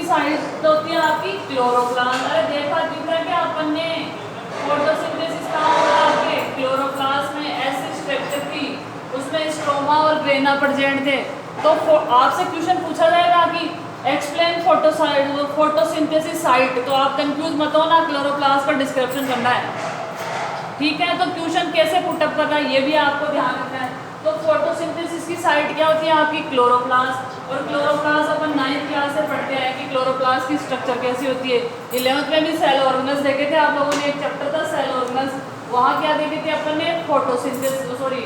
Side तो होती है आपकी क्लोरोप्लास्ट। अरे देखा दिख रहा है क्या अपन ने, फोटोसिंथेसिस कहाँ होगा आपके क्लोरोप्लास्ट में, ऐसी स्ट्रक्चर थी उसमें स्ट्रोमा और ग्रेना प्रेजेंट थे। तो आपसे क्वेश्चन पूछा जाएगा कि एक्सप्लेन फोटोसिंथेसिस साइट, तो आप कंफ्यूज मत हो ना, क्लोरोप्लास्ट का डिस्क्रिप्शन करना है, ठीक है। तो क्वेश्चन कैसे पुटअप करना है ये भी आपको ध्यान रखना है। तो फोटोसिंथेसिस की साइट क्या होती है आपकी क्लोरोप्लास्ट, और क्लोरोप्लास्ट अपन 9th क्लास से पढ़ते हैं कि क्लोरोप्लास्ट की स्ट्रक्चर कैसी होती है। 11th में भी सेल ऑर्गेनल्स देखे थे आप लोगों ने, एक चैप्टर था सेल ऑर्गेनल्स, वहाँ क्या देखे थे अपन ने,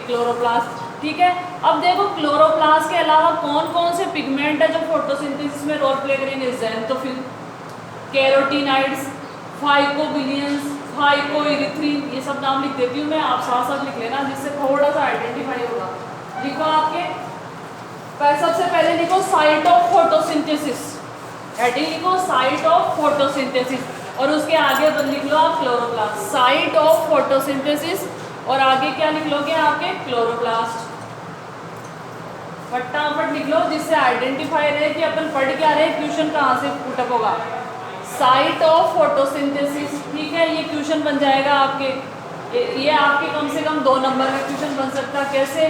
क्लोरोप्लास्ट, ठीक है। अब देखो क्लोरोप्लास्ट के अलावा कौन कौन से पिगमेंट है जो फोटोसिंथेसिस में रोल प्ले करेंगे, ज़ैंथोफिल, कैरोटीनाइड्स, फाइकोबिलियंस, फाइकोइरिथ्रिन, ये सब नाम लिख देती हूँ मैं, आप साथ साथ लिख लेना जिससे थोड़ा सा आइडेंटिफाई होगा। लिखो आपके सबसे पहले लिखो साइट ऑफ फोटोसिंथेसिस, हेडिंग लिखो साइट ऑफ फोटोसिंथेसिस, और उसके आगे लिख लो आप क्लोरोप्लास्ट, साइट ऑफ फोटोसिंथेसिस, और आगे क्या लिख लोगे आपके क्लोरोप्लास्ट, फटाफट लिख लो जिससे आइडेंटिफाई रहे कि अपन पढ़ क्या रहे, क्वेश्चन कहाँ से पुटअप होगा। साइट ऑफ फोटोसिंथेसिस, ठीक है, ये क्वेश्चन बन जाएगा आपके, ये आपके कम से कम 2 नंबर का क्वेश्चन बन सकता है। कैसे,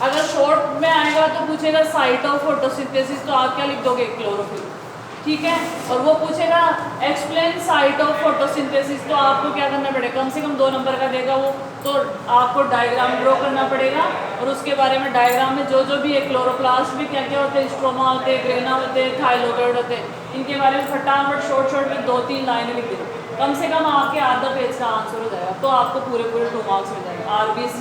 अगर शॉर्ट में आएगा तो पूछेगा साइट ऑफ फोटोसिंथेसिस, तो आप क्या लिख दोगे क्लोरोफिल, ठीक है। और वो पूछेगा एक्सप्लेन साइट ऑफ फोटोसिंथेसिस, तो आपको क्या करना पड़ेगा, कम से कम 2 नंबर का देगा वो, तो आपको डायग्राम ड्रॉ करना पड़ेगा, और उसके बारे में डायग्राम में जो जो भी है, क्लोरोप्लास्ट में क्या क्या होते हैं, स्ट्रोमा होते हैं, ग्रेना होते हैं, थाइलोकेट होते हैं, इनके बारे में फटाफट शॉर्ट में 2-3 लाइनें लिख दो, कम से कम आपके आधा पेज का आंसर हो जाएगा, तो आपको पूरे 2 मार्क्स मिल जाएगा। RBC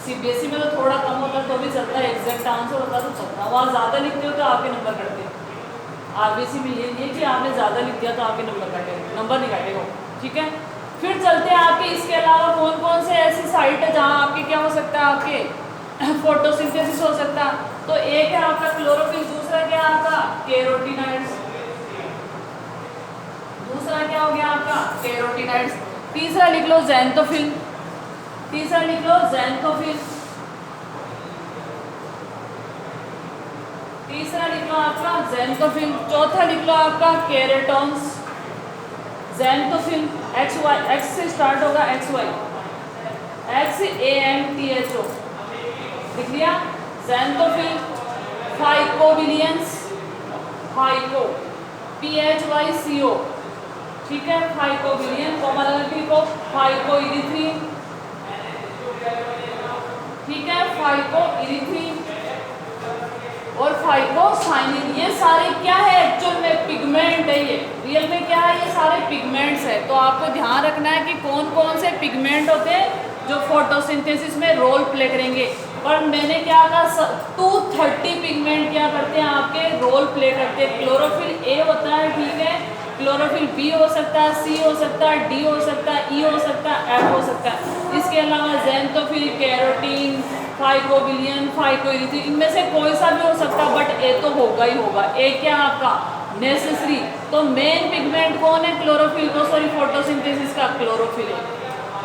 CBSE में तो थोड़ा कम होता है तो भी चलता है, एग्जैक्ट आंसर होता तो चलता, वहाँ ज़्यादा लिखते हो तो आपके नंबर कटते हैं। RBC में ये कि आपने ज़्यादा लिख दिया तो आपके नंबर काटेगा, नंबर नहीं काटेगा, ठीक है। फिर चलते हैं आपके, इसके अलावा कौन कौन से ऐसी साइट है जहाँ आपके क्या हो सकता है, आपके फोटोसिंथेसिस हो सकता है। तो एक है आपका क्लोरोफिल, दूसरा क्या है आपका कैरोटीनाइड्स, दूसरा क्या हो गया आपका कैरोटीनाइड्स, तीसरा लिख लो ज़ैंथोफिल, तीसरा लिख लो ज़ैंथोफिल, तीसरा लिख लो आपका ज़ैंथोफिल, चौथा लिख लो आपका केराटोन्स, ज़ैंथोफिल XY, X से स्टार्ट होगा, XY, XANTHO, लिख लिया ज़ैंथोफिल, फाइकोबिलियंस, फाइको PHYCO, ठीक है, फाइकोबिलियन, कोमल लिखो, फाइकोइरिथ्रिन, ठीक है, फाइकोइरिथ्रिन और फाइकोसाइनिन, ये सारे क्या है एक्चुअल में पिगमेंट है, ये रियल में क्या है, ये सारे पिगमेंट्स है। तो आपको ध्यान रखना है कि कौन कौन से पिगमेंट होते हैं जो फोटोसिंथेसिस में रोल प्ले करेंगे। और मैंने क्या कहा, 230 पिगमेंट क्या करते हैं आपके रोल प्ले करते हैं। क्लोरोफिल A होता है, ठीक है, क्लोरोफिल B हो सकता है, C हो सकता है, D हो सकता है, E हो सकता है, F हो सकता है। इसके अलावा ज़ैंथोफिल, कैरोटीन, फाइकोबिलियन, फाइकोइरिथ्रिन, इनमें से कोई सा भी हो सकता है, बट A तो होगा ही होगा। A क्या आपका नेसेसरी, तो मेन पिगमेंट कौन है क्लोरोफिल को, सॉरी फोटोसिंथेसिस का क्लोरोफिल है,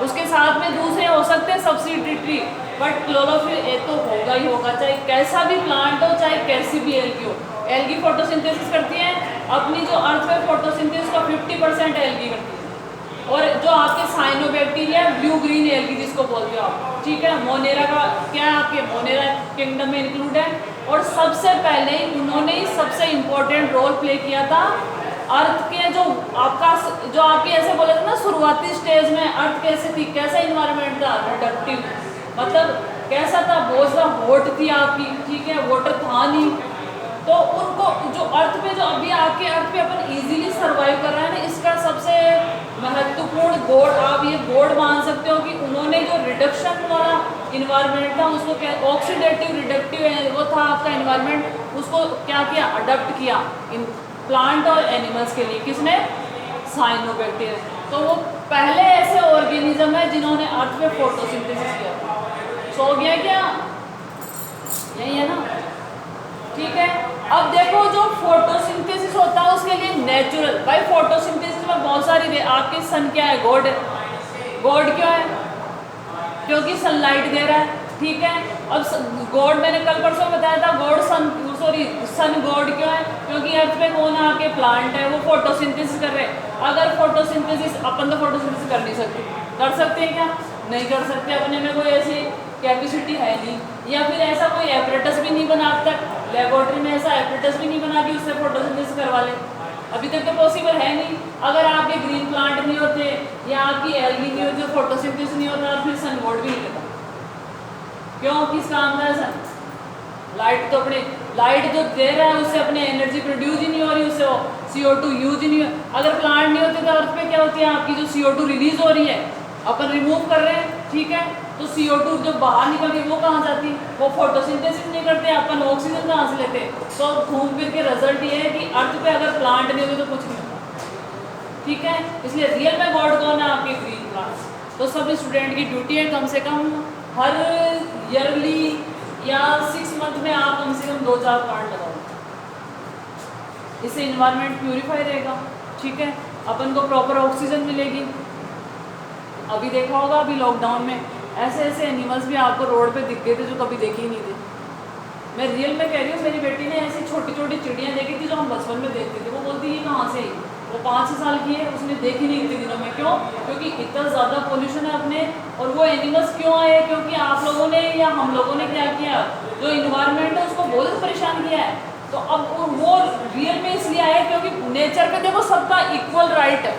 उसके साथ में दूसरे हो सकते हैं सब्सिट्यूटरी, बट क्लोरोफिल A तो होगा ही होगा, चाहे कैसा भी प्लांट हो, चाहे कैसी भी एल्गी हो। एल्गी फोटोसिंथेसिस करती है, अपनी जो अर्थ में फोटोसिंथेसिस का 50% एल्गी करती है, और जो आपके साइनोबैक्टीरिया ब्लू ग्रीन एल्गी जिसको बोलते हो आप, ठीक है, मोनेरा का क्या है, आपके मोनेरा किंगडम में इंक्लूड है। और सबसे पहले उन्होंने ही सबसे इम्पोर्टेंट रोल प्ले किया था अर्थ के, जो आपके ऐसे बोले थे ना शुरुआती स्टेज में अर्थ कैसे थी, कैसा इन्वायरमेंट था, रिडक्टिव, मतलब कैसा था, बहुत ज़्यादा हॉट थी आपकी, ठीक है, वाटर था नहीं, तो उनको जो अर्थ पे, जो अभी आपके अर्थ पे अपन इजीली सर्वाइव कर रहे हैं ना, इसका सबसे महत्वपूर्ण गोड, आप ये गोड मान सकते हो कि उन्होंने जो रिडक्शन वाला इन्वायरमेंट था उसको क्या, ऑक्सीडेटिव रिडक्टिव वो था आपका इन्वायरमेंट, उसको क्या किया, अडॉप्ट किया इन प्लांट और एनिमल्स के लिए, किसने, साइनोबैक्टीरिया। तो वो पहले ऐसे ऑर्गेनिज्म है जिन्होंने अर्थ पे फोटोसिंथेसिस किया। सो गया क्या, यही है ना, ठीक है। अब देखो जो फोटोसिंथेसिस होता है उसके लिए नेचुरल, भाई फोटोसिंथेसिस में बहुत सारी, आपके सन क्या है, गॉड है, गॉड क्यों है, क्योंकि सनलाइट दे रहा है, ठीक है। अब गॉड मैंने कल परसों बताया था, गॉड सन, सॉरी सन गॉड क्यों है, क्योंकि अर्थ पे कौन है आपके प्लांट है वो फोटोसिंथेसिस कर रहे हैं। अगर फोटोसिंथेसिस अपन तो फोटोसिंथेसिस कर नहीं सकते, कर सकते हैं क्या? नहीं कर सकते, अपने में कोई ऐसी कैपेसिटी है नहीं, या फिर ऐसा कोई एपरेटस भी नहीं बना अब तक, लेबोरेटरी में ऐसा एपरेटस भी नहीं बना कि उससे फोटोसिंथेसिस करवा ले, अभी तक तो पॉसिबल है नहीं। अगर आपके ग्रीन प्लांट नहीं होते या आपकी एल्गी नहीं होती, फोटोसिंथेसिस नहीं होता, फिर सन बोर्ड भी नहीं लेता। क्यों? किस काम का है सन? लाइट तो अपने लाइट जो दे रहा है उससे अपने एनर्जी प्रोड्यूस ही नहीं हो रही, उससे वो CO2 यूज ही नहीं हो। अगर प्लांट नहीं होते तो अर्थ पे क्या होती है, आपकी जो CO2 रिलीज हो रही है अपन रिमूव कर रहे हैं, ठीक है, तो CO2 जो बाहर निकल रही है वो कहाँ जाती है? वो फोटोसिंथेसिस नहीं करते, अपन ऑक्सीजन कहाँ से लेते? तो घूम फिर के रिजल्ट ये है कि अर्थ पे अगर प्लांट नहीं होते तो कुछ नहीं होता, ठीक है। इसलिए रियल में गॉड कौन है? आपके ग्रीन प्लांट्स। तो सभी स्टूडेंट की ड्यूटी है कम से कम हर ईयरली या 6 मंथ में आप कम से कम 2-4 प्लांट लगाओ, इससे इन्वायरमेंट प्यूरिफाई रहेगा, ठीक है, अपन को प्रॉपर ऑक्सीजन मिलेगी। अभी देखा होगा अभी लॉकडाउन में ऐसे ऐसे एनिमल्स भी आपको रोड पे दिख गए थे जो कभी देखे ही नहीं थे। मैं रियल में कह रही हूँ, मेरी बेटी ने ऐसी छोटी छोटी चिड़ियाँ देखी थी जो हम बचपन में देखते थे, वो बोलती है कहाँ से आई? वो 5-6 साल की है, उसने देखी नहीं इतने दिनों में। क्यों? क्योंकि इतना ज़्यादा पोल्यूशन है अपने। और वो एनिमल्स क्यों आए? क्योंकि आप लोगों ने या हम लोगों ने क्या किया, जो इन्वायरमेंट है उसको बहुत परेशान किया है। तो अब वो रियल में इसलिए आए क्योंकि नेचर पे देखो सबका इक्वल राइट है,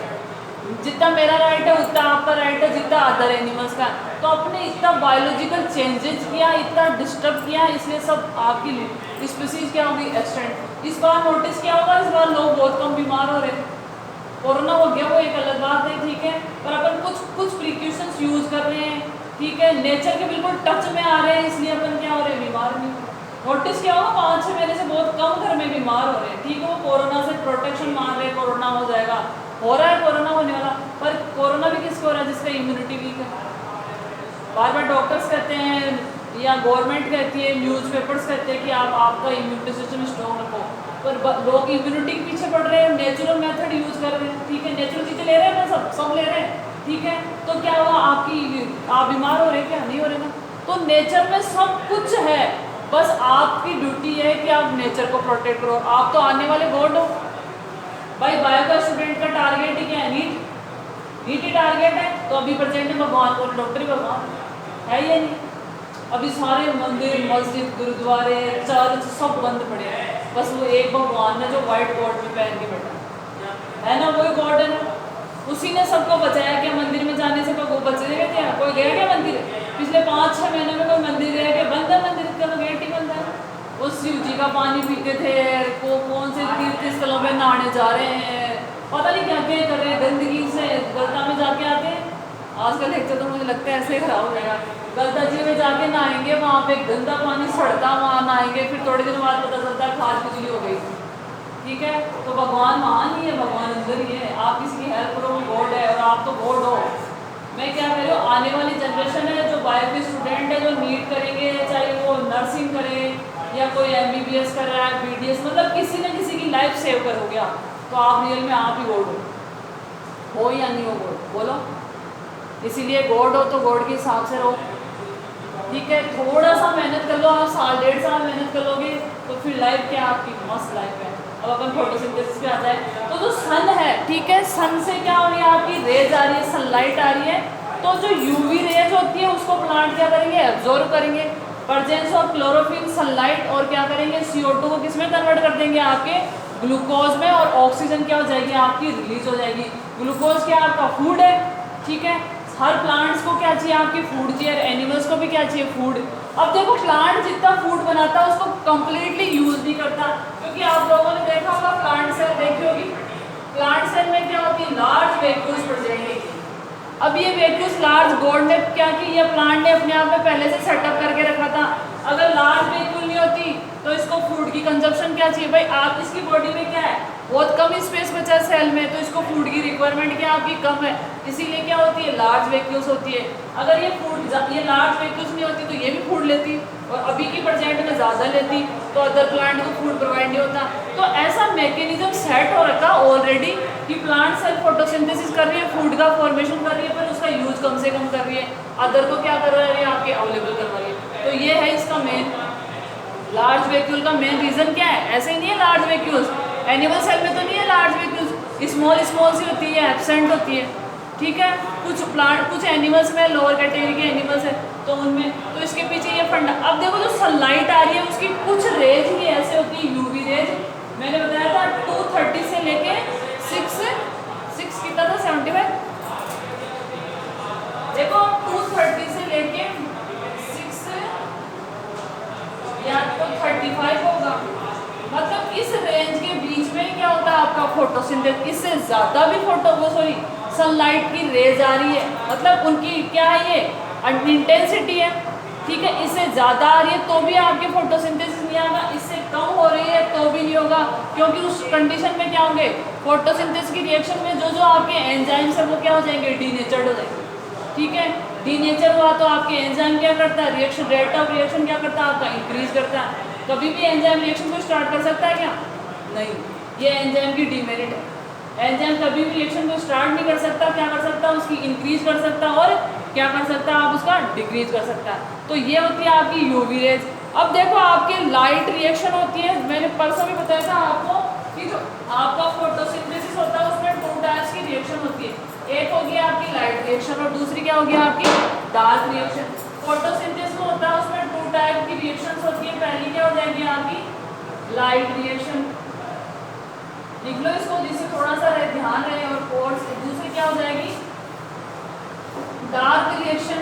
जितना मेरा राइट है उतना आपका राइट है, जितना अदर एनिमल्स का। तो अपने इतना बायोलॉजिकल चेंजेस किया, इतना डिस्टर्ब किया, इसलिए सब आपकी स्पीसीज क्या होगी? एक्सटेंट। इस बार नोटिस किया होगा, इस बार लोग बहुत कम बीमार हो रहे हैं। कोरोना हो गया वो एक अलग बात है, ठीक है, पर अपन कुछ प्रिकॉशंस यूज कर रहे हैं, ठीक है, नेचर के बिल्कुल टच में आ रहे हैं, इसलिए अपन क्या हो रहे हैं? बीमार नहीं। नोटिस किया होगा 5-6 महीने से बहुत कम घर में बीमार हो रहे हैं, ठीक है, वो कोरोना से प्रोटेक्शन मान रहे हैं, कोरोना हो जाएगा, हो रहा है कोरोना होने वाला। पर कोरोना भी किसको हो रहा है? जिसका इम्यूनिटी वीक है। बार बार डॉक्टर्स कहते हैं या गवर्नमेंट कहती है, न्यूज़पेपर्स कहते हैं कि आप आपका इम्यूनिटी सिस्टम स्ट्रॉन्ग रखो, पर लोग इम्यूनिटी के पीछे पड़ रहे हैं, नेचुरल मेथड यूज कर रहे हैं, ठीक है, नेचुरल चीज़ें ले रहे हैं ना, सब ले रहे हैं, ठीक है, तो क्या हुआ? आप बीमार हो रहे हैं क्या? नहीं हो रहे ना। तो नेचर में सब कुछ है, बस आपकी ड्यूटी है कि आप नेचर को प्रोटेक्ट करो। आप तो आने वाले गॉड हो भाई। बायो का स्टूडेंट का टारगेट ही क्या है? नीट ही टारगेट है। तो अभी प्रेजेंट में भगवान बोले, डॉक्टर ही भगवान है ये नहीं। अभी सारे मंदिर, मस्जिद, गुरुद्वारे, चर्च सब बंद पड़े हैं, बस वो एक भगवान है जो व्हाइट कोट में पहन के बैठा है ना, वही गॉड है ना। उसी ने सबको बचाया। क्या मंदिर में जाने से कोई बचे गए थे? कोई गया क्या मंदिर? पिछले 5-6 महीने में कोई मंदिर गया क्या? बंद है मंदिर का, गेट ही बंद है। वो शिव जी का पानी पीते थे, कौन से तीर्थ स्थलों में नहाने जा रहे हैं, पता नहीं क्या क्या कर रहे हैं, गंदगी से गलता में जाके आते हैं। आजकल लेक्चर तो मुझे लगता है ऐसे ही खराब हो जाएगा। गलता जी में जाके नहाएंगे, वहाँ पे गंदा पानी सड़ता, वहाँ नहाएंगे, फिर थोड़े दिन बाद पता चलता है खाद बिजली हो गई, ठीक है। तो भगवान महान ही है, भगवान अंदर ही है, आप किसी की हेल्प करो, गॉड है, और आप तो गॉड हो। मैं क्या कह रही हूँ, आने वाली जनरेशन है जो बायो के स्टूडेंट है, जो नीट करेंगे, चाहे वो नर्सिंग करें या कोई MBBS कर रहा है, BDS, मतलब किसी न किसी की लाइफ सेव करोगे आप, तो आप रियल में आप ही गॉड हो या नहीं हो गॉड? बोलो। इसीलिए गॉड हो तो गॉड के हिसाब से रहो, ठीक है। थोड़ा सा मेहनत कर लो, आप 1.5 साल मेहनत कर लोगे तो फिर लाइफ क्या आपकी मस्त लाइफ है। अब अपन फोटोसिंथेसिस पे आ जाए तो जो सन है, ठीक है, सन से क्या हो रही है? आपकी रेज आ रही है, सनलाइट आ रही है, तो जो UV रेज होती है उसको प्लांट क्या करेंगे? एब्जॉर्ब करेंगे। प्रेजेंस ऑफ क्लोरोफिल, सनलाइट, और क्या करेंगे? CO2 को किस में कन्वर्ट कर देंगे? आपके ग्लूकोज में, और ऑक्सीजन क्या हो जाएगी? आपकी रिलीज हो जाएगी। ग्लूकोज क्या आपका फूड है, ठीक है। हर प्लांट्स को क्या चाहिए? आपकी फूड चाहिए, एनिमल्स को भी क्या चाहिए? फूड। अब देखो प्लांट जितना फूड बनाता है उसको कंप्लीटली यूज नहीं करता, क्योंकि आप लोगों ने देखा होगा प्लांट सेल देखी होगी, प्लांट सेल में क्या होती है? लार्ज वैक्यूल्स प्रेजेंट होती है। अब ये वैक्यूल्स लार्ज गॉड ने क्या की? ये प्लांट ने अपने आप में पहले से सेटअप करके रखा था। अगर लार्ज वैक्यूल नहीं होती तो इसको फूड की कंजप्शन क्या चाहिए भाई? आप इसकी बॉडी में क्या है? बहुत कम स्पेस बचा है सेल में, तो इसको फूड की रिक्वायरमेंट क्या आपकी? कम है, इसीलिए क्या होती है? लार्ज वैक्यूल्स होती है। अगर ये लार्ज वैक्यूल्स नहीं होती तो ये भी फूड लेती, और अभी की प्रेजेंट में ज़्यादा लेती तो अदर प्लांट को फूड प्रोवाइड नहीं होता। तो ऐसा मैकेनिज्म सेट हो रखा ऑलरेडी कि प्लांट सेल फोटोसिंथेसिस कर रही है, फूड का फॉर्मेशन कर रही है, पर उसका यूज कम से कम कर रही है, अदर को क्या कर रही है? आपके अवेलेबल करवा रही है। तो ये है इसका मेन, लार्ज वैक्यूल का मेन रीज़न क्या है? ऐसे ही नहीं है लार्ज वैक्यूल्स, एनिमल सेल में तो नहीं है large vehicles, small small C होती है, एब्सेंट होती है, ठीक है। कुछ प्लांट, कुछ एनिमल्स में लोअर कैटेगरी के एनिमल्स है तो उनमें, तो इसके पीछे ये फंडा। अब देखो जो सनलाइट आ रही है उसकी कुछ रेज ही ऐसे होती है, यूवी रेज, मैंने बताया था 230 से लेके 6 कितना था 75, देखो 230 से लेके 6 या तो 35 होगा, मतलब इस रेंज के बीच में क्या होता है आपका फोटोसिंथेसिस। इससे ज्यादा भी सनलाइट की रेज आ रही है, मतलब उनकी क्या है ये इंटेंसिटी है, ठीक है। इससे ज़्यादा आ रही है तो भी आपके फोटोसिंथेसिस नहीं आएगा, इससे कम हो रही है तो भी नहीं होगा, क्योंकि उस कंडीशन में क्या होंगे, फोटोसिंथेसिस की रिएक्शन में जो जो आपके एंजाइम्स है वो क्या हो जाएंगे, डीनेचर्ड हो जाएंगे, ठीक है। डीनेचर हुआ तो आपके एंजाइम क्या करता है, रिएक्शन रेट ऑफ रिएक्शन क्या करता है आपका, इंक्रीज करता है। कभी भी एंजाइम रिएक्शन को स्टार्ट कर सकता है क्या, नहीं, ये एंजाइम की डीमेरिट है। एंजाइम कभी भी रिएक्शन को स्टार्ट नहीं कर सकता, क्या कर सकता है, उसकी इंक्रीज कर सकता है और क्या कर सकता है, आप उसका डिक्रीज कर सकता है। तो ये होती है आपकी यूवी रेज। अब देखो आपके लाइट रिएक्शन होती है, मैंने परसों भी बताया था आपको कि जो आपका फोटोसिंथेसिस होता है उसमें 2 टाइप्स की रिएक्शन होती है, एक होगी आपकी लाइट रिएक्शन और दूसरी क्या होगी आपकी डार्क रिएक्शन। फोटोसिंथेसिस होता है उसमें 2 टाइप की रिएक्शंस होती है, पहली क्या हो जाएगी आपकी लाइट रिएक्शन, लिख लो इसको जिससे थोड़ा सा ध्यान रहे, और कोर्स दूसरी क्या हो जाएगी डार्क रिएक्शन।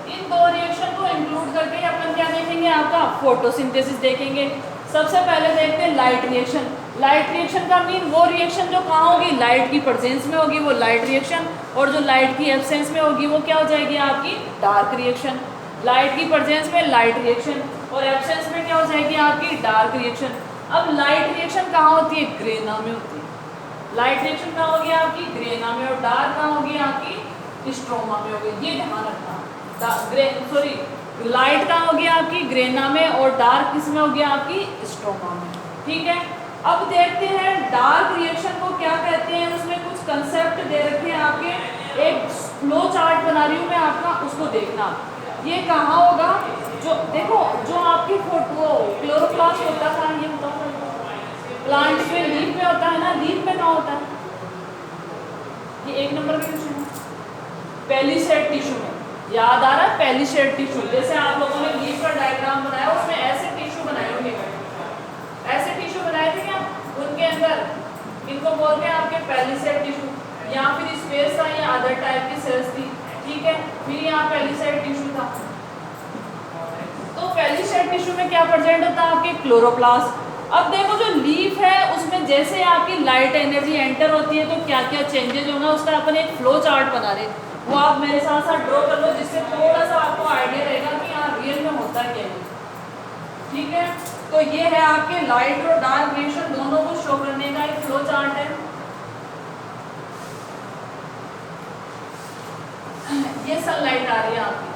इन 2 रिएक्शन को इंक्लूड करके अपन क्या देखेंगे, आपका फोटोसिंथेसिस देखेंगे। सबसे पहले देखते हैं लाइट रिएक्शन। लाइट रिएक्शन का मीन वो रिएक्शन जो कहाँ होगी, लाइट की प्रेजेंस में होगी वो लाइट रिएक्शन, और जो लाइट की एब्सेंस में होगी वो क्या हो जाएगी आपकी डार्क रिएक्शन। लाइट की प्रेजेंस में लाइट रिएक्शन और एब्सेंस में क्या हो जाएगी आपकी डार्क रिएक्शन। अब लाइट रिएक्शन कहाँ होती है, ग्रेना में होती है। लाइट रिएक्शन कहाँ होगी आपकी ग्रेना में, और डार्क कहाँ होगी आपकी स्ट्रोमा में होगी, ये ध्यान रखना। लाइट कहाँ होगी आपकी ग्रेना में और डार्क किसमें होगी आपकी स्ट्रोमा में, ठीक है। अब देखते हैं डार्क रिएक्शन को क्या कहते हैं, उसमें कुछ कंसेप्ट दे रखे हैं आपके, एक फ्लो चार्ट बना रही हूँ मैं आपका, उसको देखना। ये कहाँ होगा, जो देखो जो आपकी फोटो क्लोरोप्लास्ट होता था, ये बताओ प्लांट में लीफ में होता है ना, लीफ में कहाँ होता है, ये 1 नंबर का क्वेश्चन है, पेलिसेड टिश्यू में, याद आ रहा है पेलिसेड टिश्यू, जैसे आप लोगों ने लीफ का डायग्राम बनाया उसमें ऐसे टिश्यू बनाए होंगे, ऐसे टिश्यू बनाए थे क्या, उनके अंदर इनको बोलते हैं आपके पेलिसेड टिश्यू, या फिर स्पेस था या अदर टाइप की सेल्स थी, ठीक है। फिर यहाँ पेलिसेड टिश्यू था, तो पेलिसेड टिश्यू में क्या प्रेजेंट होता है आपके क्लोरोप्लास्ट। अब देखो जो लीफ है उसमें जैसे आपकी लाइट एनर्जी एंटर होती है तो क्या क्या चेंजेज होगा उसका अपन एक फ्लो चार्ट बना रहे, वो आप मेरे साथ साथ ड्रॉ कर लो, जिससे थोड़ा सा आपको आइडिया रहेगा कि हाँ रियल में होता क्या है, ठीक है। तो ये है आपके लाइट और डार्क रिएक्शन दोनों को शो करने का एक फ्लो चार्ट है। ये सनलाइट आ रही है आपकी,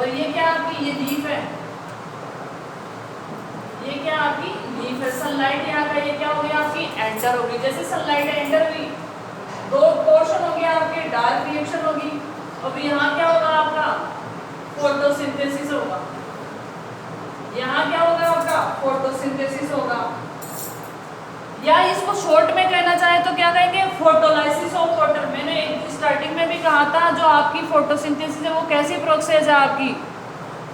और ये क्या आपकी ये लीफ है, ये क्या आपकी लीफ है। सनलाइट यहाँ का ये क्या हो गया आपकी एंटर होगी, जैसे सनलाइट एंटर हुई 2 पोर्शन हो गया आपके, डार्क रिएक्शन होगी, अब यहाँ क्या होगा आपका फोटोसिंथेसिस होगा, यहाँ क्या होगा आपका फोटोसिंथेसिस होगा, या इसको शॉर्ट में कहना चाहे तो क्या कहेंगे फोटोलाइसिस ऑफ वाटर। मैंने स्टार्टिंग में भी कहा था जो आपकी फोटोसिंथेसिस है वो कैसी प्रोसेस है आपकी,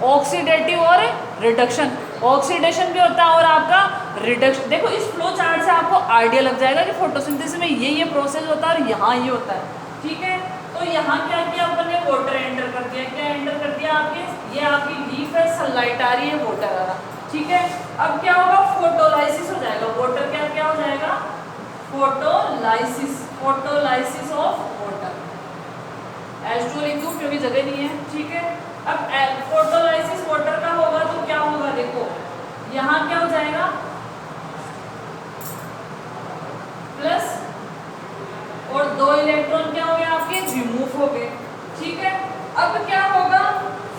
ऑक्सीडेटिव और रिडक्शन, ऑक्सीडेशन भी होता है और आपका रिडक्शन। देखो इस फ्लो चार्ट से आपको आइडिया लग जाएगा कि फोटोसिंथेसिस में ये प्रोसेस होता है और यहाँ ये होता है, ठीक है। तो यहाँ क्या किया अपन ने, वाटर एंटर कर दिया, क्या एंटर कर दिया आपके, ये आपकी लीफ है, सनलाइट आ रही है, वाटर आ रहा, ठीक है। अब क्या होगा फोटोलाइसिस हो जाएगा, वाटर क्या हो जाएगा photolysis, photolysis of water, H2 लिख दूं क्योंकि जगह नहीं है, ठीक है। अब फोटोलाइसिस वाटर का होगा तो क्या होगा, देखो यहाँ क्या हो जाएगा प्लस, और 2 इलेक्ट्रॉन क्या हो गए आपके रिमूव हो गए, ठीक है। अब क्या होगा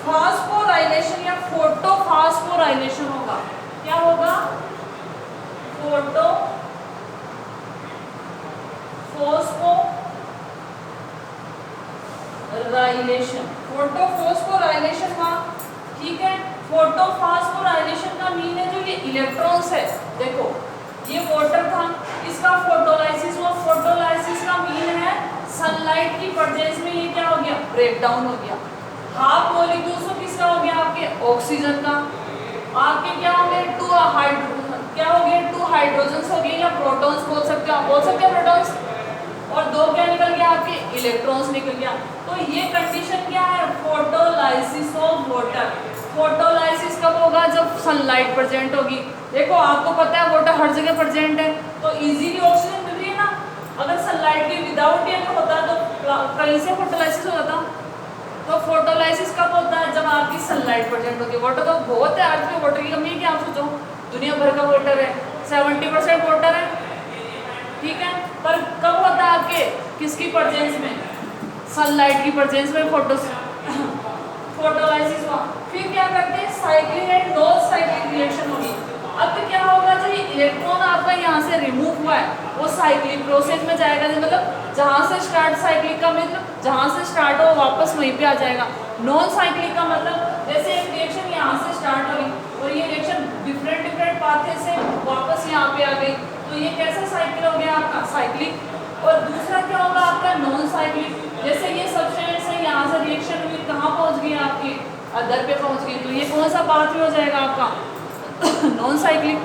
फास्फोराइलेशन या फोटोफास्फोराइलेशन होगा, क्या होगा फोटो फोस्फोराइलेशन, फोटोफॉस्फोराइलेशन हुआ, ठीक है। फोटोफॉस्फोराइलेशन का मीन है जो ये इलेक्ट्रॉन्स है, देखो ये वाटर था, इसका फोटोलाइसिस हुआ, फोटोलाइसिस का मीन है सनलाइट की प्रेजेंस में ये क्या हो गया, ब्रेक डाउन हो गया। हाफ मॉलिक्यूल्स तो किसका हो गया, आपके ऑक्सीजन का, आपके क्या हो गए टू हाइड्रोजन्स हो गए, या प्रोटॉन्स बोल सकते हो, आप बोल सकते हो प्रोटॉन्स, और दो क्या निकल गया, आपके इलेक्ट्रॉन्स निकल गया। तो ये कंडीशन क्या है, फोटोलाइसिस ऑफ वाटर। फोटोलाइसिस कब होगा, जब सनलाइट प्रेजेंट होगी। देखो आपको पता है वाटर हर जगह प्रेजेंट है, तो इजीली ऑक्सीजन मिल रही है ना। अगर सनलाइट के विदाउट ये होता तो कहीं से फोटोलाइसिस हो जाता। तो फोटोलाइसिस कब होता है, जब आपकी सनलाइट प्रेजेंट होती है। वाटर तो बहुत है, आज में वाटर की कमी है क्या, आप सोचो दुनिया भर का वाटर है, 70% वाटर है, ठीक है। पर कब होता है आपके, किसकी प्रेजेंस में, सनलाइट की प्रेजेंस में फोटोलाइसिस हुआ। फिर क्या करते हैं, cyclic and non cyclic reaction होगी। अब क्या होगा, जो ये इलेक्ट्रॉन आपका यहाँ से रिमूव हुआ है वो साइक्लिक प्रोसेस में जाएगा, मतलब जहाँ से स्टार्ट, साइक्लिक का मतलब जहाँ से स्टार्ट हो वापस वहीं पे आ जाएगा। नॉन साइक्लिक का मतलब जैसे एक रिएक्शन यहाँ से स्टार्ट हुई और ये रिएक्शन डिफरेंट पाथे से वापस यहाँ पे आ गई, तो ये कैसा साइकिल हो गया आपका, साइक्लिक। और दूसरा क्या होगा आपका, नॉन साइक्लिक। जैसे ये सब्सटेंस है, यहाँ से रिएक्शन हुई, कहाँ पहुँच गई, आपके अदर पे पहुँच गई, तो ये कौन सा पाथवे हो जाएगा आपका, नॉन साइक्लिक।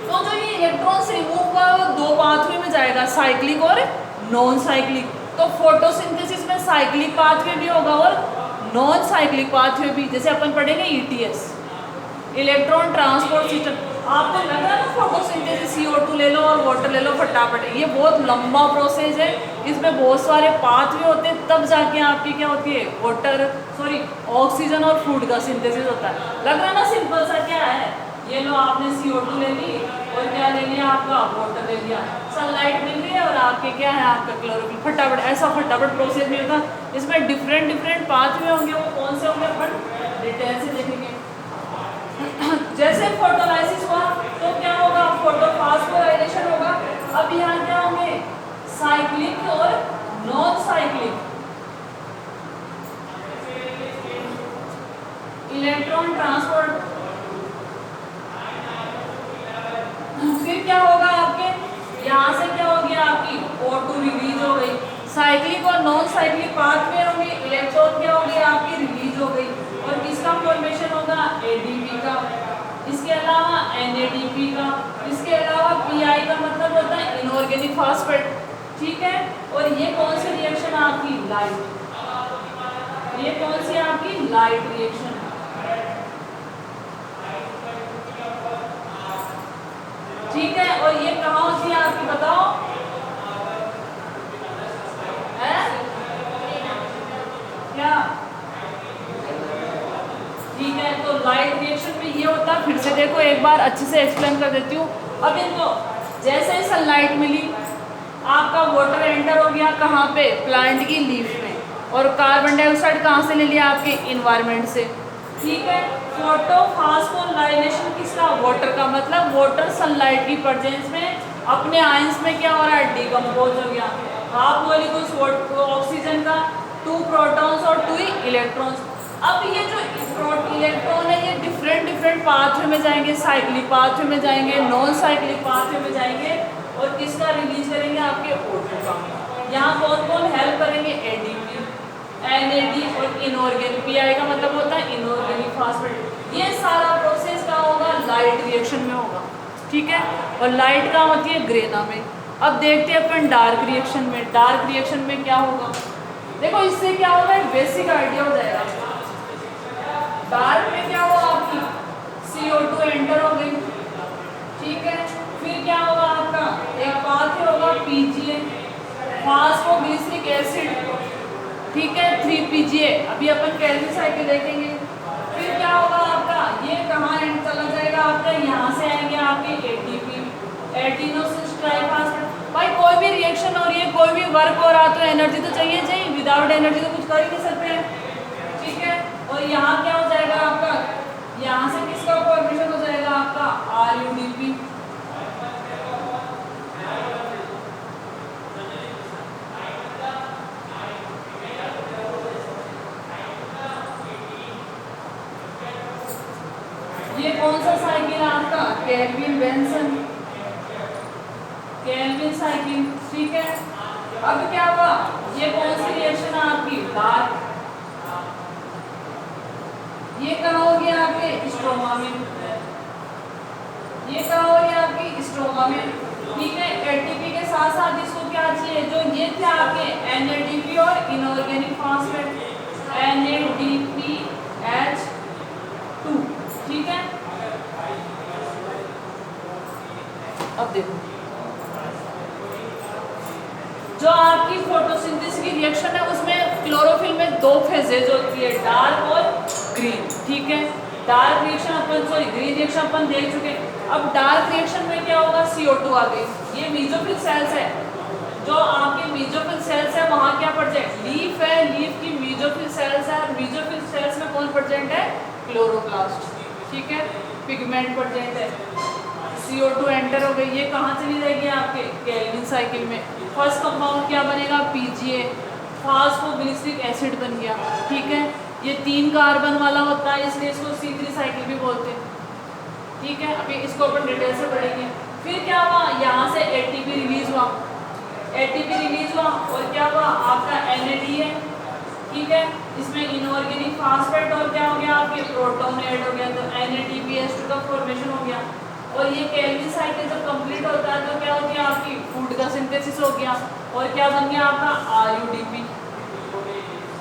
तो जो ये इलेक्ट्रॉन्स रिमूव हुआ है वो दो पाथवे में जाएगा, साइक्लिक और नॉन साइक्लिक। तो फोटोसिंथेसिस में साइक्लिक पाथवे भी होगा और नॉन साइक्लिक पाथवे भी, जैसे अपन पढ़ेंगे ईटीएस, इलेक्ट्रॉन ट्रांसपोर्ट सिस्टम। आपको लग रहा है ना फोटोसिंथेसिस, CO2 ले लो और वाटर ले लो फटाफट, ये बहुत लंबा प्रोसेस है, इसमें बहुत सारे पाथवे होते हैं, तब जाके आपकी क्या होती है, ऑक्सीजन और फूड का सिंथेसिस होता है। लग रहा है ना सिंपल सा, क्या है, ये लो आपने CO2 ले ली और क्या ले लिया, आपका वाटर ले लिया, सनलाइट मिल रही है और आपके क्या है, आपका क्लोरोफिल, फटाफट, ऐसा फटाफट प्रोसेस नहीं होता। इसमें डिफरेंट पाथवे होंगे, वो कौन से होंगे अपन डिटेल से देखेंगे। जैसे फोटोलाइसिस हुआ तो क्या होगा, फोटोफॉस्फोराइलेशन होगा। अब यहाँ क्या होंगे, साइक्लिक और नॉन साइक्लिक। इलेक्ट्रॉन ट्रांसपोर्ट, फिर क्या होगा आपके, यहाँ से क्या हो गया, आपकी O2 रिलीज हो गई। साइक्लिक और नॉन साइक्लिक पाथवे होंगे, इलेक्ट्रॉन क्या हो गया, आपकी रिलीज हो गई, और किसका फॉर्मेशन होगा, ADP का, इसके अलावा NADP का, इसके अलावा PI का मतलब होता है इनऑर्गेनिक फॉस्फेट, ठीक है। और ये कौन सी रिएक्शन है आपकी, लाइट, ये कौन सी आपकी लाइट रिएक्शन है, ठीक है। और ये कहाँ होती है आपकी, बताओ, है क्या, ठीक है। तो लाइट रिएक्शन में ये होता है, फिर से देखो एक बार अच्छे से एक्सप्लेन कर देती हूँ। अब इनको जैसे ही सनलाइट मिली, आपका वाटर एंटर हो गया कहाँ पे, प्लांट की लीफ में, और कार्बन डाइऑक्साइड कहाँ से ले लिया, आपके इन्वायरमेंट से, ठीक है। फोटोफॉस्फोराइलेशन किसका, वाटर का, मतलब वाटर सनलाइट की प्रेजेंस में अपने आयंस में क्या हो रहा है, डिकम्पोज हो गया। हाफ मॉलिक्यूल्स ऑक्सीजन का, 2 प्रोटॉन्स और 2 इलेक्ट्रॉन्स। अब ये जो इलेक्ट्रॉन है ये डिफरेंट पाथवे में जाएंगे, साइक्लिक पाथवे में जाएंगे, नॉन साइक्लिक पाथवे में जाएंगे, और किसका रिलीज करेंगे, आपके O2 का। यहाँ कौन कौन हेल्प करेंगे, ADP, NAD और इनऑर्गेनिक, PI का मतलब होता है इनऑर्गेनिक फॉस्फेट। ये सारा प्रोसेस क्या होगा, लाइट रिएक्शन में होगा, ठीक है। और लाइट का होती है ग्रेना में। अब देखते हैं अपन डार्क रिएक्शन में। डार्क रिएक्शन में क्या होगा, देखो इससे क्या होगा, एक बेसिक आइडिया हो जाएगा। डार्क में क्या होगा, आपकी CO2 एंटर हो गई, ठीक है। फिर क्या होगा, आपका एक पाथवे होगा PGA, फास्फोग्लिसरिक एसिड, ठीक है, 3 PGA। अभी अपन कैल्विन साइकिल देखेंगे। फिर क्या होगा आपका, ये कहाँ एंड चला जाएगा, आपका यहाँ से आएंगे आपके ATP, एडिनोसिन ट्राइफॉस्फेट। भाई कोई भी रिएक्शन हो रही है, कोई भी वर्क हो रहा तो एनर्जी तो चाहिए, विदाउट एनर्जी तो कुछ कर ही नहीं सकते हैं, ठीक है। और यहाँ क्या हो जाएगा आपका, यहाँ से किसका फॉर्मेशन हो जाएगा, आपका RUDP, कौन सा साइकिल है आपका? केल्विन बेंसन, केल्विन साइकिल, ठीक है। अब क्या हुआ, ये कौन सी रिएक्शन है आपकी? डार्क। ये कहाँ होगी आपके? स्ट्रोमा में। ये कहाँ होगी आपकी? स्ट्रोमा में, ठीक है। एटीपी के साथ साथ इसको क्या चाहिए? जो ये थे आपके एनएडीपी और इनऑर्गेनिक फॉस्फेट, NADPH2, ठीक है। अब देखो, जो आपकी फोटोसिंथेसिस की रिएक्शन है उसमें क्लोरोफिल में दो फेजेज होती है, डार्क और ग्रीन, ठीक है। डार्क रिएक्शन अपन, सॉरी ग्रीन रिएक्शन अपन देख चुके। अब डार्क रिएक्शन में क्या होगा? CO2 आ गई। ये मेसोफिल सेल्स है, जो आपके मेसोफिल सेल्स है वहाँ क्या प्रेजेंट? लीफ है, लीफ की मेसोफिल सेल्स है, मेसोफिल सेल्स में कौन प्रेजेंट है? क्लोरोप्लास्ट, ठीक है। पिगमेंट प्रेजेंट है। CO2 एंटर हो गई, ये कहाँ चली जाएगी? आपके केल्विन साइकिल में। फर्स्ट कंपाउंड क्या बनेगा? PGA, फास्फोग्लिसरिक एसिड बन गया, ठीक है। ये 3 कार्बन वाला होता है, इसलिए इसको C3 साइकिल भी बोलते हैं, ठीक है। अभी इसको अपन डिटेल से पढ़ेंगे। फिर क्या हुआ? यहाँ से ATP रिलीज हुआ, ATP रिलीज हुआ और क्या हुआ? आपका NAD है, ठीक है। इसमें इनऑर्गेनिक फॉस्फेट और क्या हो गया? आपके प्रोटॉन ऐड हो गया, तो NADPH2 का फॉर्मेशन हो गया। और ये केल्विन साइकिल जब कंप्लीट होता है तो क्या होती है? आपकी फूड का सिंथेसिस हो गया और क्या बन गया? आपका RUDP,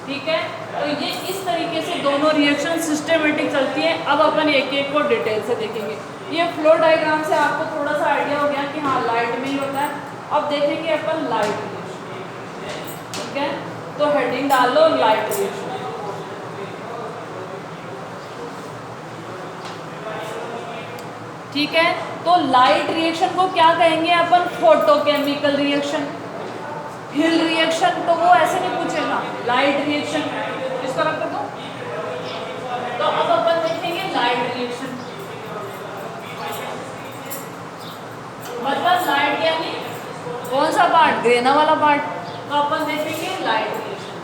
ठीक है। तो ये इस तरीके से दोनों रिएक्शन सिस्टमेटिक चलती है। अब अपन एक एक को डिटेल से देखेंगे। ये फ्लो डायग्राम से आपको थोड़ा सा आइडिया हो गया कि हाँ लाइट में ही होता है। अब देखेंगे अपन लाइट रिएक्शन, ठीक है। तो हेडिंग डाल लो लाइट रिएक्शन, ठीक है। तो लाइट रिएक्शन को क्या कहेंगे अपन? Photochemical reaction. हिल रिएक्शन तो वो ऐसे नहीं पूछेगा, लाइट रिएक्शन इसको रख दो। तो अब अपन देखेंगे लाइट रिएक्शन, मतलब लाइट यानी कौन सा पार्ट? ग्रेना वाला पार्ट। तो अपन देखेंगे लाइट रिएक्शन,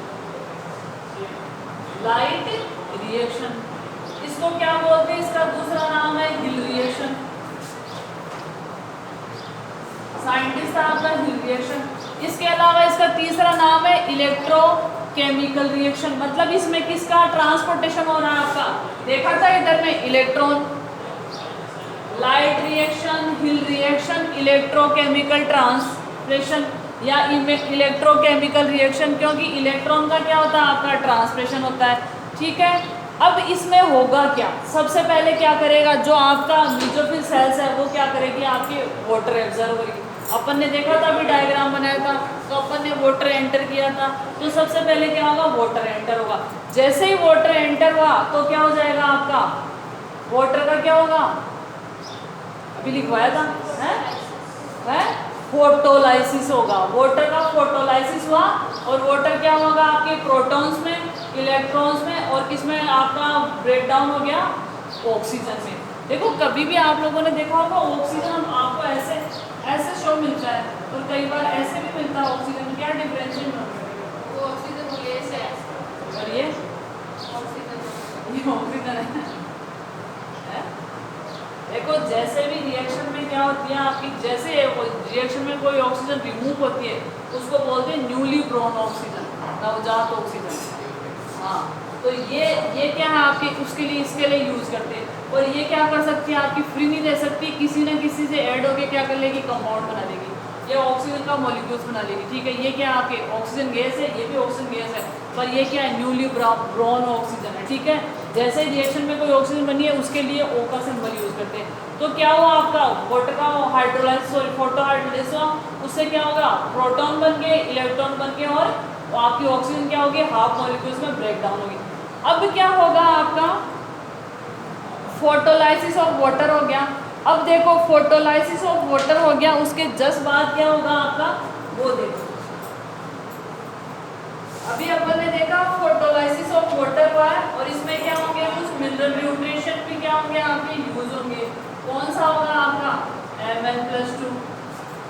लाइट रिएक्शन। इसको क्या बोलते हैं? इसका दूसरा नाम है हिल रिएक्शन। साइंटिस्ट आपका हिल रिएक्शन। इसके अलावा इसका तीसरा नाम है इलेक्ट्रोकेमिकल रिएक्शन। मतलब इसमें किसका ट्रांसपोर्टेशन हो रहा है? आपका देखा था इधर में electron. Light reaction, hill reaction, electrochemical translation या इलेक्ट्रोकेमिकल रिएक्शन, क्योंकि इलेक्ट्रॉन का क्या होता है? आपका ट्रांसलेशन होता है, ठीक है। अब इसमें होगा क्या? सबसे पहले क्या करेगा? जो आपका मेसोफिल सेल्स है वो क्या करेगी? आपके वाटर एब्जॉर्ब करेगी। अपन ने देखा था, अभी डायग्राम बनाया था, तो अपन ने वाटर एंटर किया था। तो सबसे पहले क्या होगा? वाटर एंटर होगा। जैसे ही वाटर एंटर हुआ तो क्या हो जाएगा? आपका वाटर का क्या होगा? अभी लिखवाया था, है फोटोलाइसिस होगा। वाटर का फोटोलाइसिस हुआ और वाटर क्या होगा? आपके प्रोटॉन्स में, इलेक्ट्रॉन्स में और किसमें आपका ब्रेकडाउन हो गया? ऑक्सीजन में। देखो कभी भी आप लोगों ने देखा होगा ऑक्सीजन आपको ऐसे ऐसे शो मिलता है और कई बार ऐसे भी मिलता है ऑक्सीजन। क्या डिफरेंशिएट होता है? वो ऑक्सीजन गैस है और ये ऑक्सीजन ऑक्सीजन है। देखो जैसे भी रिएक्शन में क्या होती है आपकी, जैसे रिएक्शन में कोई ऑक्सीजन रिमूव होती है उसको बोलते हैं न्यूली ब्रोन ऑक्सीजन, नवजात ऑक्सीजन। हाँ, तो ये क्या है आपके, उसके लिए इसके लिए यूज़ करते हैं। और ये क्या कर सकती है? आपकी फ्री नहीं रह सकती, किसी न किसी से ऐड होके क्या कर लेगी? कंपाउंड बना देगी, ये ऑक्सीजन का मॉलिक्यूल्स बना लेगी, ठीक है। ये क्या आपके ऑक्सीजन गैस है, ये भी ऑक्सीजन गैस है, पर ये क्या है? न्यूली ब्रोन ऑक्सीजन है, ठीक है। जैसे रिएक्शन में कोई ऑक्सीजन बनी है उसके लिए O का सिंबल यूज़ करते हैं। तो क्या हुआ आपका? वाटर का हाइड्रोलाइसिस और फोटो हाइड्रोलाइसिस हुआ, उससे क्या होगा? प्रोटॉन बन गए, इलेक्ट्रॉन बन गए और आपकी ऑक्सीजन क्या होगी? हाफ मॉलिक्यूल्स में ब्रेक डाउन होगी। अब क्या होगा आपका? फोटोलाइसिस ऑफ वाटर हो गया। अब देखो फोटोलाइसिस ऑफ वाटर हो गया, उसके जस्ट बाद क्या होगा आपका? वो देखो अभी अपन ने देखा फोटोलाइसिस ऑफ वाटर हुआ है और इसमें क्या होंगे? कुछ मिनरल न्यूट्रिशन भी क्या होंगे? आपके यूज होंगे। कौन सा होगा आपका? Mn+2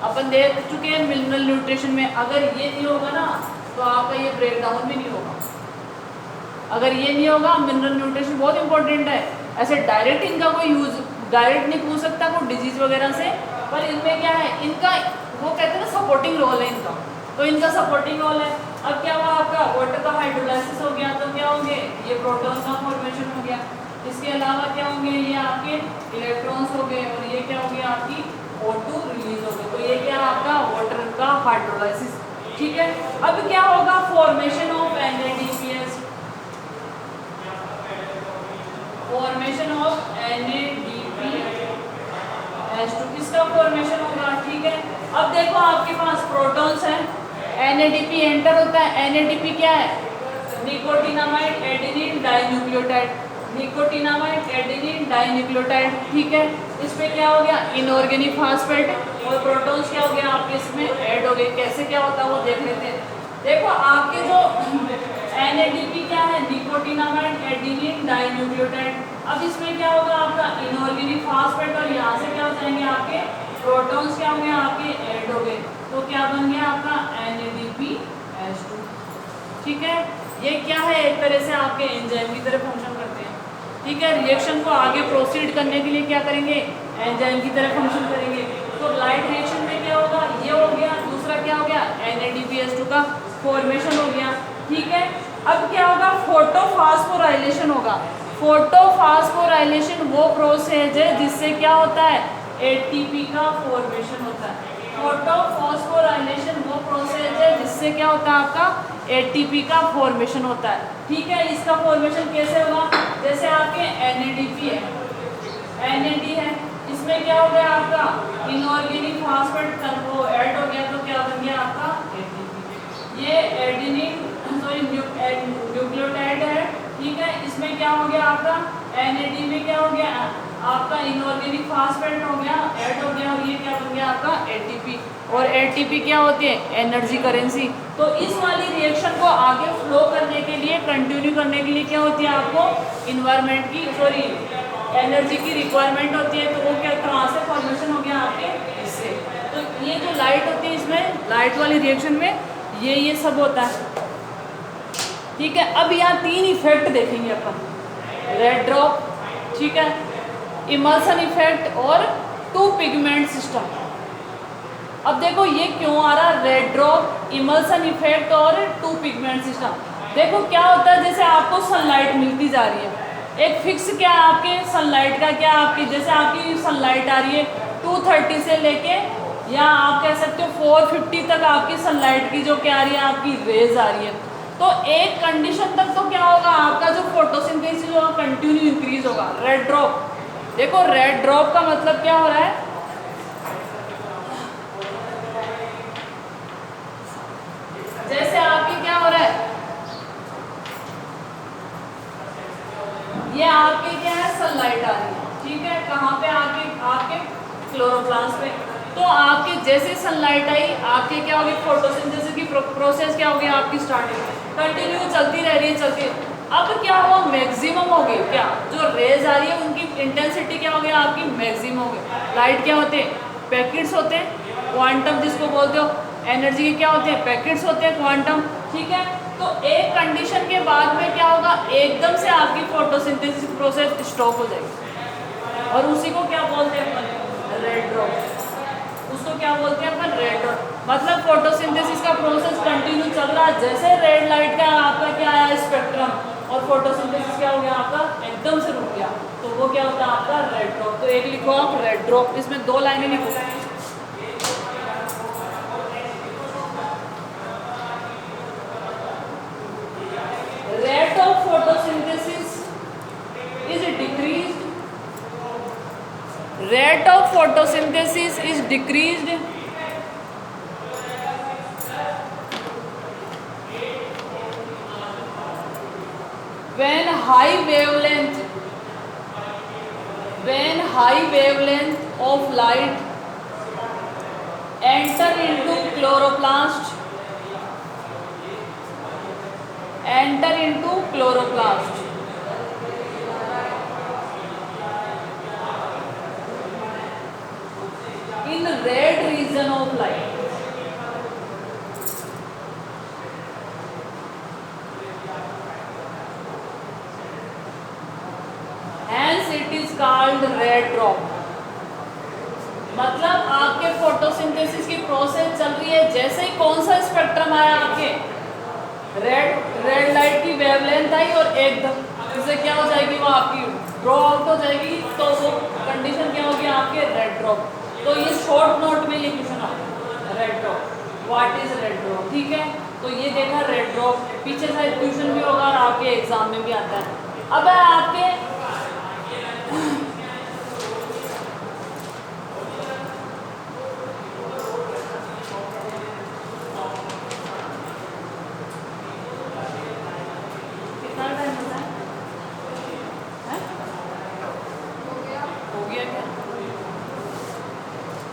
अपन देख चुके हैं मिनरल न्यूट्रिशन में। अगर ये नहीं होगा ना तो आपका ये ब्रेक डाउन भी नहीं होगा। अगर ये नहीं होगा, मिनरल न्यूट्रिशन बहुत इंपॉर्टेंट है, ऐसे डायरेक्ट इनका कोई यूज डायरेक्ट नहीं पूछ सकता कोई डिजीज वगैरह से, पर इनमें क्या है, इनका वो कहते हैं ना सपोर्टिंग रोल है इनका, तो इनका सपोर्टिंग रोल है। अब क्या हुआ आपका वाटर का हाइड्रोलाइसिस हो गया, तो क्या होंगे ये प्रोटॉन का फॉर्मेशन हो गया। इसके अलावा क्या होंगे, ये आपके इलेक्ट्रॉन्स हो गए, और ये क्या हो गया आपकी O2 रिलीज हो गई। तो ये क्या है आपका वाटर का हाइड्रोलाइसिस, ठीक है। अब क्या होगा, formation of NADPH, formation of NADPH2 किसका फॉर्मेशन होगा, ठीक है। अब देखो आपके पास प्रोटॉन्स हैं, NADP एंटर होता है। NADP क्या है, nicotinamide adenine dinucleotide, nicotinamide adenine dinucleotide, ठीक है। इसमें क्या हो गया, इनऑर्गेनिक फास्फेट, और प्रोटॉन्स क्या हो गया आपके इसमें ऐड हो गए। कैसे क्या होता है वो देख लेते हैं। देखो आपके जो NADP क्या है, निकोटिनामाइड एडेनिन डाइन्यूक्लियोटाइड। अब इसमें क्या होगा आपका इनऑर्गेनिक फास्फेट, और यहाँ से क्या हो जाएंगे आपके प्रोटॉन्स क्या हो गए आपके ऐड हो गए, तो क्या बन गया आपका NADPH2, ठीक है। ये क्या है, एक तरह से आपके एंजाइम की तरह फंक्शन करते हैं, ठीक है। रिएक्शन को आगे प्रोसीड करने के लिए क्या करेंगे, एंजाइम की तरह फंक्शन करेंगे। तो लाइट रिएक्शन में क्या होगा, ये हो गया, दूसरा क्या हो गया NADPH2 का फॉर्मेशन हो गया, ठीक है। अब क्या होगा, फोटोफॉस्फोराइलेशन होगा। फोटोफॉस्फोराइलेशन वो प्रोसेस है जिससे क्या होता है, ATP का फॉर्मेशन होता है। फोटोफॉस्फोराइलेशन वो प्रोसेस है जिससे क्या होता है आपका ATP का फॉर्मेशन होता है, ठीक है। इसका फॉर्मेशन कैसे होगा, जैसे आपके NADP है, NAD है, इसमें क्या हो गया आपका इनऑर्गेनिक फास्फेट वो ऐड हो गया, तो क्या बन गया आपका ATP। ये एडेनिन सॉरी न्यूक्लियोटाइड है, ठीक है। इसमें क्या हो गया आपका NAD में क्या हो गया आपका इनऑर्गेनिक फास्फेट हो गया ऐड हो गया, और ये क्या बन गया आपका ATP। और ATP क्या होती है, एनर्जी करेंसी। तो इस वाली रिएक्शन को आगे फ्लो करने के लिए, कंटिन्यू करने के लिए क्या होती है, आपको इन्वायरमेंट की सॉरी एनर्जी की रिक्वायरमेंट होती है। तो वो क्या कहाँ से फॉर्मेशन हो गया आपके इससे। तो ये जो लाइट होती है, इसमें लाइट वाली रिएक्शन में ये सब होता है, ठीक है। अब यहाँ 3 इफेक्ट देखेंगे अपन, रेड ड्रॉप, ठीक है, इमल्सन इफेक्ट और 2 पिगमेंट सिस्टम। अब देखो ये क्यों आ रहा, रेड ड्रॉप, इमल्सन इफेक्ट और 2 पिगमेंट सिस्टम। देखो क्या होता है, जैसे आपको सनलाइट मिलती जा रही है, एक फिक्स क्या आपके सनलाइट का क्या आपकी, जैसे आपकी सनलाइट आ रही है 230 से लेके, या आप कह सकते हो 450 तक आपकी सनलाइट की जो क्या आ रही है आपकी रेज आ रही है। तो एक कंडीशन तक तो क्या होगा, आपका जो फोटोसिंथेसिस होगा कंटिन्यू इंक्रीज होगा। रेड ड्रॉप, देखो रेड ड्रॉप का मतलब क्या हो रहा है, जैसे आपकी क्या हो रहा है, ये आपके क्या है सनलाइट आ रही है, ठीक है, कहाँ पे आपके क्लोरोप्लास्ट पे। तो आपके जैसे सनलाइट आई, आपके क्या होगी फोटोसिंथेसिस की प्रोसेस क्या होगी आपकी स्टार्टिंग कंटिन्यू चलती रह रही है, चलती। अब क्या हुआ, मैक्सिमम हो गई, क्या जो रेज आ रही है उनकी इंटेंसिटी क्या हो गई आपकी मैक्सिमम हो गई। लाइट क्या होते हैं, पैकेट्स होते हैं, क्वांटम जिसको बोलते हो, एनर्जी के क्या होते हैं पैकेट्स होते हैं, क्वांटम, ठीक है। तो एक कंडीशन के बाद में क्या होगा, एकदम से आपकी फोटोसिंथेसिस प्रोसेस स्टॉप हो जाएगी, और उसी को क्या बोलते हैं अपन, रेड ड्रॉप। उसको क्या बोलते हैं अपन, रेड ड्रॉप। मतलब फोटोसिंथेसिस का प्रोसेस कंटिन्यू चल रहा है, जैसे रेड लाइट का आपका क्या आया स्पेक्ट्रम, और फोटोसिंथेसिस क्या हो गया आपका एकदम से रुक गया, तो वो क्या होता है आपका रेड ड्रॉप। तो एक लिखो आप रेड ड्रॉप, इसमें 2 लाइनें लिखो। Rate of photosynthesis is decreased. Rate of photosynthesis is decreased when high wavelength of light enter into chloroplast. In red region of light. Hence आपके फोटोसिंथेसिस की प्रोसेस चल रही है, जैसे ही कौन सा स्पेक्ट्रम आया आपके, रेड लाइट की वेवलेंथ आई और एकदम इससे क्या हो जाएगी, वो आपकी ड्रॉ आउट हो जाएगी, तो वो कंडीशन क्या होगी आपके रेड ड्रॉप। तो ये शॉर्ट नोट में ये क्वेश्चन आता है, red drop, what is red drop, ठीक है। तो ये देखा रेड ड्रॉप, पीछे शायद क्वेश्चन भी होगा और आपके एग्जाम में भी आता है। अब है आपके